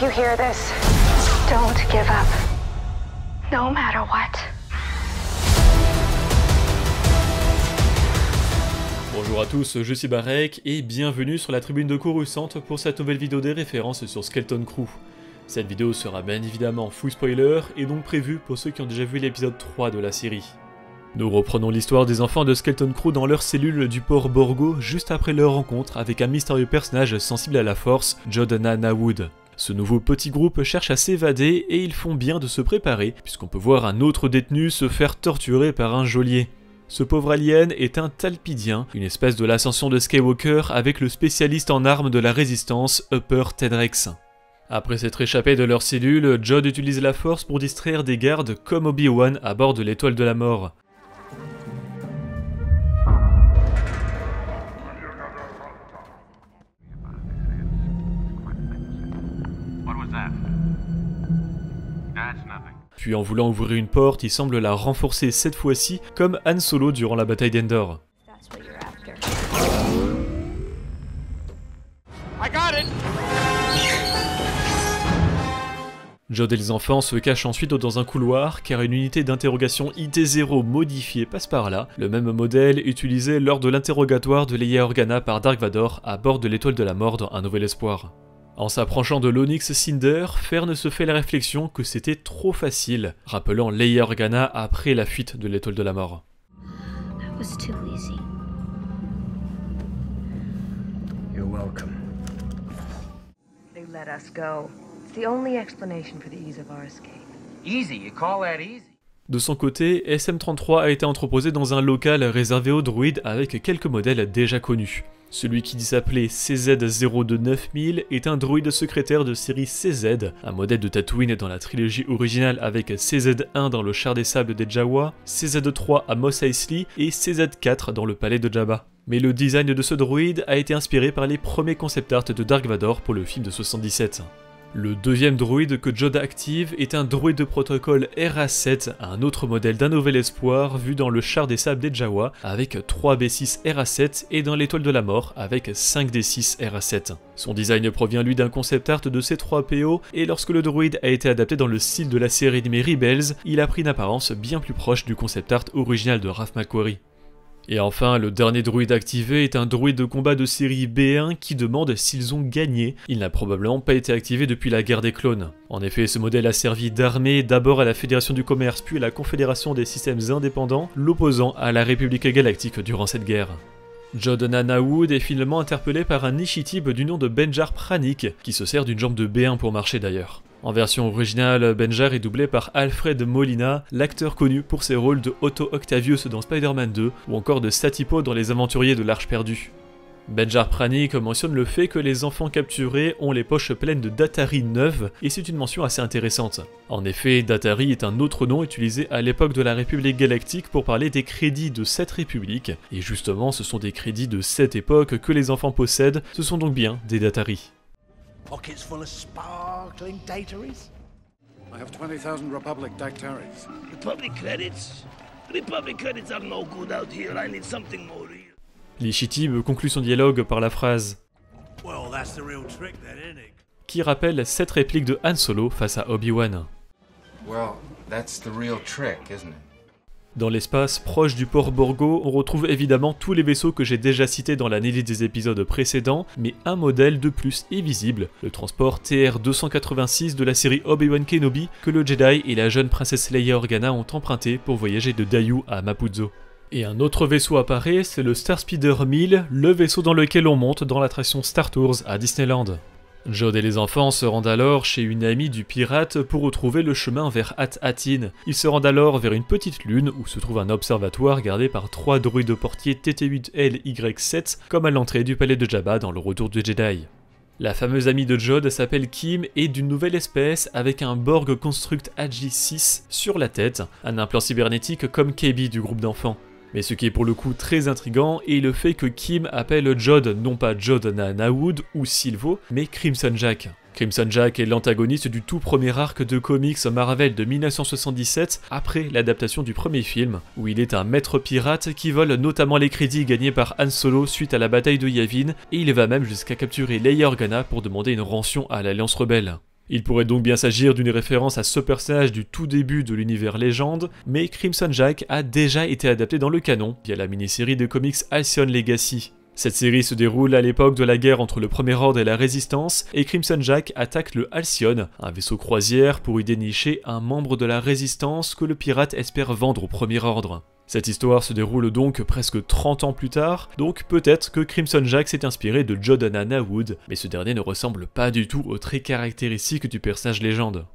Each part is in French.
you hear this, don't give up. No matter what. Bonjour à tous, je suis Barek et bienvenue sur la tribune de Coruscant pour cette nouvelle vidéo des références sur Skeleton Crew. Cette vidéo sera bien évidemment full spoiler et donc prévue pour ceux qui ont déjà vu l'épisode 3 de la série. Nous reprenons l'histoire des enfants de Skeleton Crew dans leur cellule du port Borgo juste après leur rencontre avec un mystérieux personnage sensible à la force, Jodana Nawood. Ce nouveau petit groupe cherche à s'évader et ils font bien de se préparer puisqu'on peut voir un autre détenu se faire torturer par un geôlier. Ce pauvre alien est un Talpidien, une espèce de l'ascension de Skywalker avec le spécialiste en armes de la résistance Upper Tenrex. Après s'être échappé de leur cellule, Jod utilise la force pour distraire des gardes comme Obi-Wan à bord de l'étoile de la mort. Puis en voulant ouvrir une porte, il semble la renforcer cette fois-ci, comme Han Solo durant la bataille d'Endor. Jod et les enfants se cachent ensuite dans un couloir, car une unité d'interrogation IT-0 modifiée passe par là, le même modèle utilisé lors de l'interrogatoire de Leia Organa par Dark Vador à bord de l'étoile de la mort dans Un Nouvel Espoir. En s'approchant de l'Onyx Cinder, Fern se fait la réflexion que c'était trop facile, rappelant Leia Organa après la fuite de l'étoile de la mort. That was too easy. You're welcome. They let us go. It's the only explanation for the ease of our escape. Easy? You call that easy? De son côté, SM-33 a été entreposé dans un local réservé aux droïdes avec quelques modèles déjà connus. Celui qui dit s'appeler CZ-029000 est un droïde secrétaire de série CZ, un modèle de Tatooine dans la trilogie originale avec CZ-1 dans le char des sables des Jawa, CZ-3 à Mos Eisley et CZ-4 dans le palais de Jabba. Mais le design de ce droïde a été inspiré par les premiers concept art de Dark Vador pour le film de 77. Le deuxième droïde que Jod active est un droïde de protocole RA7, un autre modèle d'Un Nouvel Espoir vu dans le char des sables des Jawa avec 3 B6 RA7 et dans l'étoile de la mort avec 5 D6 RA7. Son design provient lui d'un concept art de C3PO et lorsque le droïde a été adapté dans le style de la série animée Rebels, il a pris une apparence bien plus proche du concept art original de Ralph McQuarrie. Et enfin, le dernier droïde activé est un droïde de combat de série B1 qui demande s'ils ont gagné. Il n'a probablement pas été activé depuis la guerre des clones. En effet, ce modèle a servi d'armée d'abord à la Fédération du Commerce puis à la Confédération des Systèmes Indépendants, l'opposant à la République Galactique durant cette guerre. Jodana Nawood est finalement interpellé par un Ishitib du nom de Benjar Pranik, qui se sert d'une jambe de B1 pour marcher d'ailleurs. En version originale, Benjar est doublé par Alfred Molina, l'acteur connu pour ses rôles de Otto Octavius dans Spider-Man 2 ou encore de Satipo dans Les Aventuriers de l'Arche perdue. Benjar Pranik mentionne le fait que les enfants capturés ont les poches pleines de Datari neuves et c'est une mention assez intéressante. En effet, Datari est un autre nom utilisé à l'époque de la République Galactique pour parler des crédits de cette République, et justement ce sont des crédits de cette époque que les enfants possèdent, ce sont donc bien des Datari. Pockets full of sparkling dataries? I have 20,000 Republic Dactaries. Republic credits? Republic credits are no good out here. I need something more real. L'Ishitib conclut son dialogue par la phrase Well, that's the real trick then, isn't it? qui rappelle cette réplique de Han Solo face à Obi-Wan. Well, that's the real trick, isn't it? Dans l'espace proche du port Borgo, on retrouve évidemment tous les vaisseaux que j'ai déjà cités dans l'analyse des épisodes précédents, mais un modèle de plus est visible, le transport TR-286 de la série Obi-Wan Kenobi que le Jedi et la jeune princesse Leia Organa ont emprunté pour voyager de Dayu à Mapuzo. Et un autre vaisseau apparaît, c'est le Starspeeder 1000, le vaisseau dans lequel on monte dans l'attraction Star Tours à Disneyland. Jod et les enfants se rendent alors chez une amie du pirate pour retrouver le chemin vers At-Atin. Ils se rendent alors vers une petite lune où se trouve un observatoire gardé par 3 droïdes portiers TT-8LY7 comme à l'entrée du palais de Jabba dans le Retour du Jedi. La fameuse amie de Jod s'appelle Kim et d'une nouvelle espèce avec un Borg Construct AG6 sur la tête, un implant cybernétique comme KB du groupe d'enfants. Mais ce qui est pour le coup très intriguant est le fait que Kim appelle Jod non pas Jodana Nawood ou Silvo, mais Crimson Jack. Crimson Jack est l'antagoniste du tout premier arc de comics Marvel de 1977, après l'adaptation du premier film, où il est un maître pirate qui vole notamment les crédits gagnés par Han Solo suite à la bataille de Yavin, et il va même jusqu'à capturer Leia Organa pour demander une rançon à l'Alliance Rebelle. Il pourrait donc bien s'agir d'une référence à ce personnage du tout début de l'univers légende, mais Crimson Jack a déjà été adapté dans le canon via la mini-série de comics Halcyon Legacy. Cette série se déroule à l'époque de la guerre entre le Premier Ordre et la Résistance, et Crimson Jack attaque le Halcyon, un vaisseau croisière, pour y dénicher un membre de la Résistance que le pirate espère vendre au Premier Ordre. Cette histoire se déroule donc presque 30 ans plus tard, donc peut-être que Crimson Jack s'est inspiré de Jordan Wood, mais ce dernier ne ressemble pas du tout aux traits caractéristiques du personnage légende.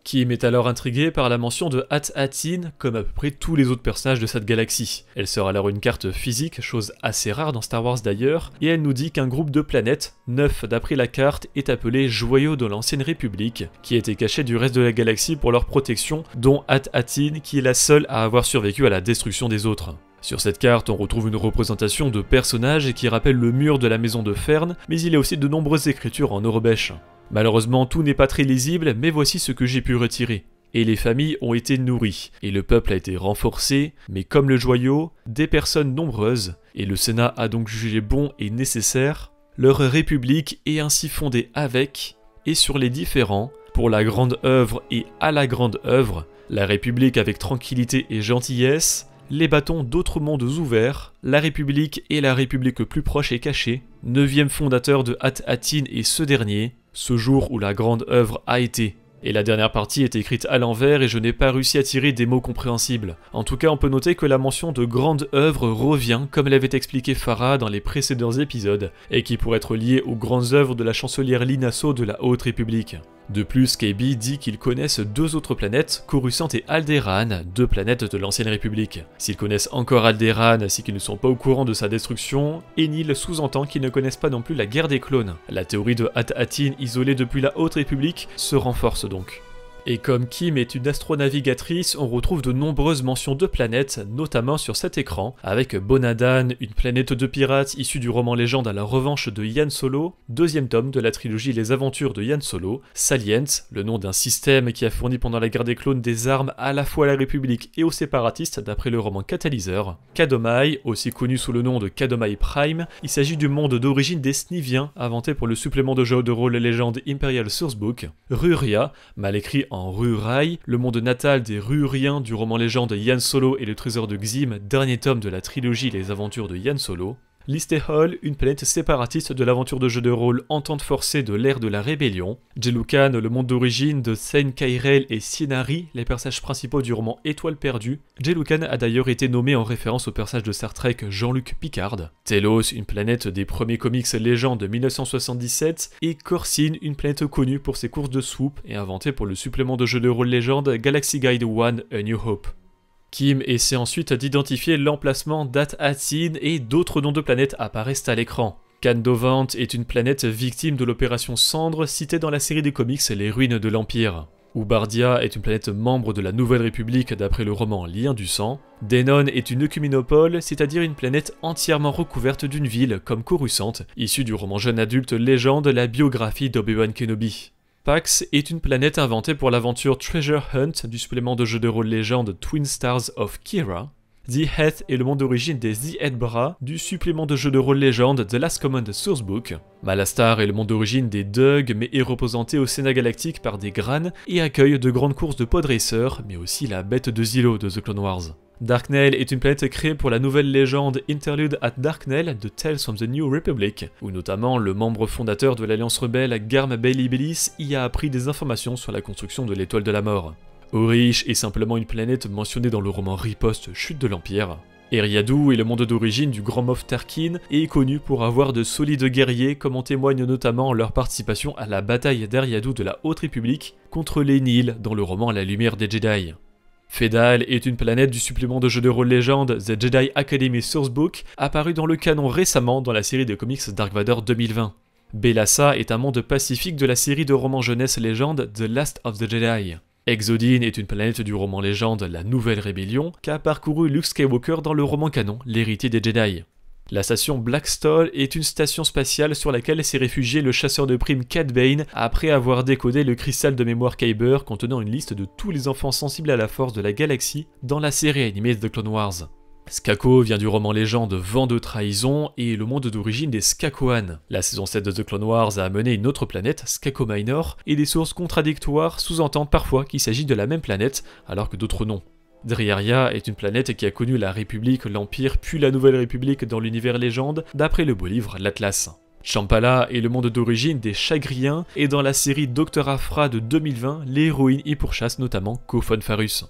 Kim est alors intriguée par la mention de Hat-Hatin, comme à peu près tous les autres personnages de cette galaxie. Elle sort alors une carte physique, chose assez rare dans Star Wars d'ailleurs, et elle nous dit qu'un groupe de planètes, 9 d'après la carte, est appelé Joyaux de l'Ancienne République, qui étaient cachés du reste de la galaxie pour leur protection, dont Hat-Hatin qui est la seule à avoir survécu à la destruction des autres. Sur cette carte, on retrouve une représentation de personnages qui rappellent le mur de la maison de Fern, mais il y a aussi de nombreuses écritures en eurobèche. Malheureusement, tout n'est pas très lisible, mais voici ce que j'ai pu retirer. Et les familles ont été nourries, et le peuple a été renforcé, mais comme le joyau, des personnes nombreuses, et le Sénat a donc jugé bon et nécessaire, leur république est ainsi fondée avec, et sur les différents, pour la grande œuvre et à la grande œuvre, la république avec tranquillité et gentillesse, les bâtons d'autres mondes ouverts, la République et la République plus proche et cachée, 9e fondateur de Hat-Hatin et ce dernier, ce jour où la grande œuvre a été. Et la dernière partie est écrite à l'envers et je n'ai pas réussi à tirer des mots compréhensibles. En tout cas, on peut noter que la mention de grande œuvre revient comme l'avait expliqué Farah dans les précédents épisodes, et qui pourrait être liée aux grandes œuvres de la chancelière Linasso de la Haute République. De plus, KB dit qu'ils connaissent 2 autres planètes, Coruscant et Alderaan, 2 planètes de l'Ancienne République. S'ils connaissent encore Alderaan, c'est qu'ils ne sont pas au courant de sa destruction, Enil sous-entend qu'ils ne connaissent pas non plus la guerre des clones. La théorie de Hat-Hatin isolée depuis la Haute République se renforce donc. Et comme Kim est une astronavigatrice, on retrouve de nombreuses mentions de planètes, notamment sur cet écran, avec Bonadan, une planète de pirates issue du roman légende à la revanche de Han Solo, 2e tome de la trilogie Les Aventures de Han Solo, Salient, le nom d'un système qui a fourni pendant la guerre des clones des armes à la fois à la République et aux séparatistes d'après le roman Catalyseur, Kadomai, aussi connu sous le nom de Kadomai Prime, il s'agit du monde d'origine des Sniviens, inventé pour le supplément de jeu de rôle légende Imperial Sourcebook, Ruria, mal écrit en Rurai, le monde natal des Ruriens du roman légende Han Solo et le trésor de Xim, dernier tome de la trilogie Les Aventures de Han Solo, Listehol, une planète séparatiste de l'aventure de jeu de rôle Entente forcée de l'ère de la Rébellion, Jelucan, le monde d'origine de Sein Kairel et Sienari, les personnages principaux du roman Étoile perdue. Jelucan a d'ailleurs été nommé en référence au personnage de Star Trek Jean-Luc Picard, Telos, une planète des premiers comics légendes de 1977, et Corsin, une planète connue pour ses courses de swoop et inventée pour le supplément de jeu de rôle légende Galaxy Guide 1 A New Hope. Kim essaie ensuite d'identifier l'emplacement d'Hat-Hatin et d'autres noms de planètes apparaissent à l'écran. Kandovant est une planète victime de l'opération Cendre citée dans la série des comics Les Ruines de l'Empire. Ubardia est une planète membre de la Nouvelle République d'après le roman Lien du Sang. Denon est une œcuménopole, c'est-à-dire une planète entièrement recouverte d'une ville comme Coruscant, issue du roman jeune adulte Légende, la biographie d'Obi-Wan Kenobi. Pax est une planète inventée pour l'aventure Treasure Hunt du supplément de jeu de rôle légende Twin Stars of Kira. The Heth est le monde d'origine des The Edbra du supplément de jeu de rôle légende The Last Command Sourcebook. Malastar est le monde d'origine des Dug mais est représenté au Sénat Galactique par des Gran et accueille de grandes courses de pod racer mais aussi la bête de Zillo de The Clone Wars. Darknell est une planète créée pour la nouvelle légende Interlude at Darknell de Tales from the New Republic, où notamment le membre fondateur de l'Alliance Rebelle Garm Bailey Bellis y a appris des informations sur la construction de l'Étoile de la Mort. Aurish est simplement une planète mentionnée dans le roman Riposte Chute de l'Empire. Eriadu est le monde d'origine du Grand Moff Tarkin et est connu pour avoir de solides guerriers comme en témoigne notamment leur participation à la bataille d'Eriadu de la Haute République contre les Nils dans le roman La Lumière des Jedi. Fedal est une planète du supplément de jeu de rôle légende The Jedi Academy Sourcebook, apparu dans le canon récemment dans la série de comics Dark Vador 2020. Belassa est un monde pacifique de la série de romans jeunesse légende The Last of the Jedi. Exodine est une planète du roman légende La Nouvelle Rébellion qu'a parcouru Luke Skywalker dans le roman canon L'Héritier des Jedi. La station Blackstall est une station spatiale sur laquelle s'est réfugié le chasseur de primes Cad Bane après avoir décodé le cristal de mémoire Kyber contenant une liste de tous les enfants sensibles à la force de la galaxie dans la série animée The Clone Wars. Skako vient du roman légende Vent de trahison et est le monde d'origine des Skakoan. La saison 7 de The Clone Wars a amené une autre planète, Skako Minor, et des sources contradictoires sous-entendent parfois qu'il s'agit de la même planète alors que d'autres non. Driaria est une planète qui a connu la République, l'Empire puis la Nouvelle République dans l'univers légende d'après le beau livre L'Atlas. Champala est le monde d'origine des Chagriens et dans la série Dr Aphra de 2020, l'héroïne y pourchasse notamment Kofon Farus.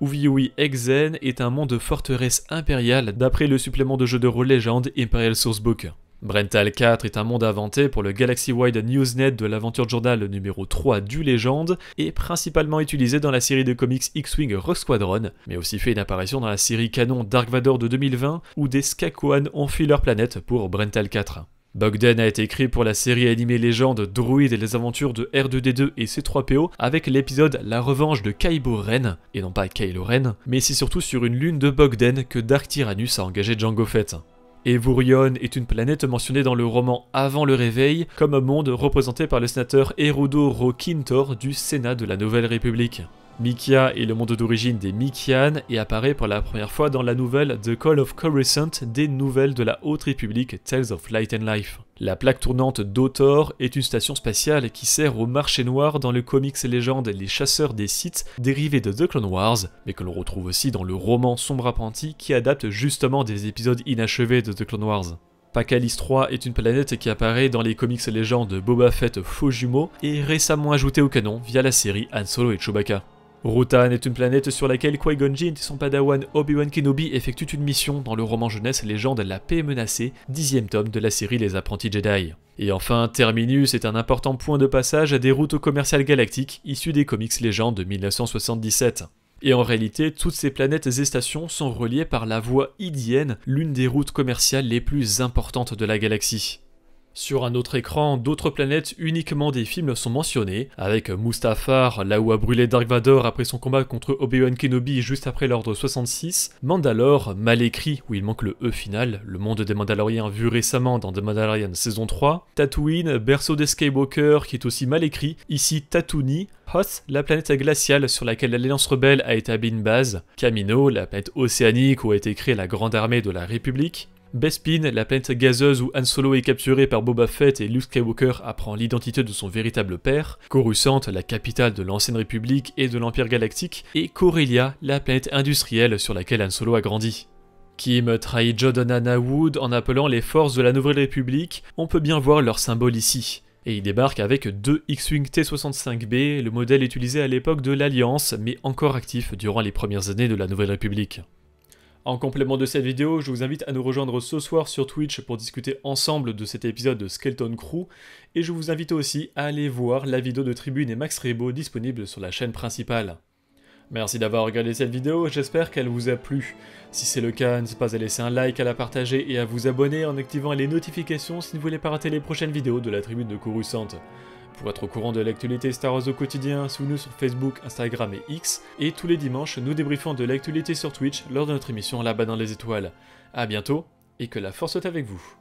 Uviui Exen est un monde de forteresse impériale d'après le supplément de jeu de rôle légende Imperial Sourcebook. Brental 4 est un monde inventé pour le Galaxy Wide Newsnet de l'aventure journal numéro 3 du Légende et principalement utilisé dans la série de comics X-Wing Rogue Squadron, mais aussi fait une apparition dans la série canon Dark Vador de 2020 où des Skakoan ont fui leur planète pour Brental 4. Bogden a été écrit pour la série animée Légende Droid et les aventures de R2D2 et C3PO avec l'épisode La revanche de Kylo Ren, et non pas Kylo Ren, mais c'est surtout sur une lune de Bogden que Dark Tyrannus a engagé Jango Fett. Evurion est une planète mentionnée dans le roman Avant le Réveil comme monde représenté par le sénateur Erudo Ro-Kintor du Sénat de la Nouvelle République. Mikia est le monde d'origine des Mikian et apparaît pour la première fois dans la nouvelle The Call of Coruscant des Nouvelles de la Haute République Tales of Light and Life. La plaque tournante d'Otor est une station spatiale qui sert au marché noir dans le comics légende Les Chasseurs des Sith dérivé de The Clone Wars, mais que l'on retrouve aussi dans le roman Sombre Apprenti qui adapte justement des épisodes inachevés de The Clone Wars. Pakalis 3 est une planète qui apparaît dans les comics légendes Boba Fett Faux Jumeaux et récemment ajoutée au canon via la série Han Solo et Chewbacca. Rutan est une planète sur laquelle Qui-Gon Jinn et son padawan Obi-Wan Kenobi effectuent une mission dans le roman jeunesse légende La Paix est menacée, 10e tome de la série Les Apprentis Jedi. Et enfin, Terminus est un important point de passage des routes commerciales galactiques issues des comics légendes de 1977. Et en réalité, toutes ces planètes et stations sont reliées par la voie Idienne, l'une des routes commerciales les plus importantes de la galaxie. Sur un autre écran, d'autres planètes uniquement des films sont mentionnées, avec Mustafar, là où a brûlé Dark Vador après son combat contre Obi-Wan Kenobi juste après l'ordre 66, Mandalore, mal écrit, où il manque le E final, le monde des Mandaloriens vu récemment dans The Mandalorian saison 3, Tatooine, berceau des Skywalker, qui est aussi mal écrit, ici Tatooine, Hoth, la planète glaciale sur laquelle l'Alliance Rebelle a établi une base, Kamino, la planète océanique où a été créée la Grande Armée de la République, Bespin, la planète gazeuse où Han Solo est capturé par Boba Fett et Luke Skywalker apprend l'identité de son véritable père, Coruscant, la capitale de l'Ancienne République et de l'Empire Galactique, et Corellia, la planète industrielle sur laquelle Han Solo a grandi. Kim trahit Jodana Wood en appelant les forces de la Nouvelle République, on peut bien voir leur symbole ici. Et il débarque avec 2 X-Wing T-65B, le modèle utilisé à l'époque de l'Alliance, mais encore actif durant les premières années de la Nouvelle République. En complément de cette vidéo, je vous invite à nous rejoindre ce soir sur Twitch pour discuter ensemble de cet épisode de Skeleton Crew, et je vous invite aussi à aller voir la vidéo de Tribune et Max Rebo disponible sur la chaîne principale. Merci d'avoir regardé cette vidéo, j'espère qu'elle vous a plu. Si c'est le cas, n'hésitez pas à laisser un like, à la partager et à vous abonner en activant les notifications si vous ne voulez pas rater les prochaines vidéos de la Tribune de Coruscant. Pour être au courant de l'actualité Star Wars au quotidien, suivez-nous sur Facebook, Instagram et X, et tous les dimanches, nous débriefons de l'actualité sur Twitch lors de notre émission Là-bas dans les étoiles. A bientôt, et que la force soit avec vous.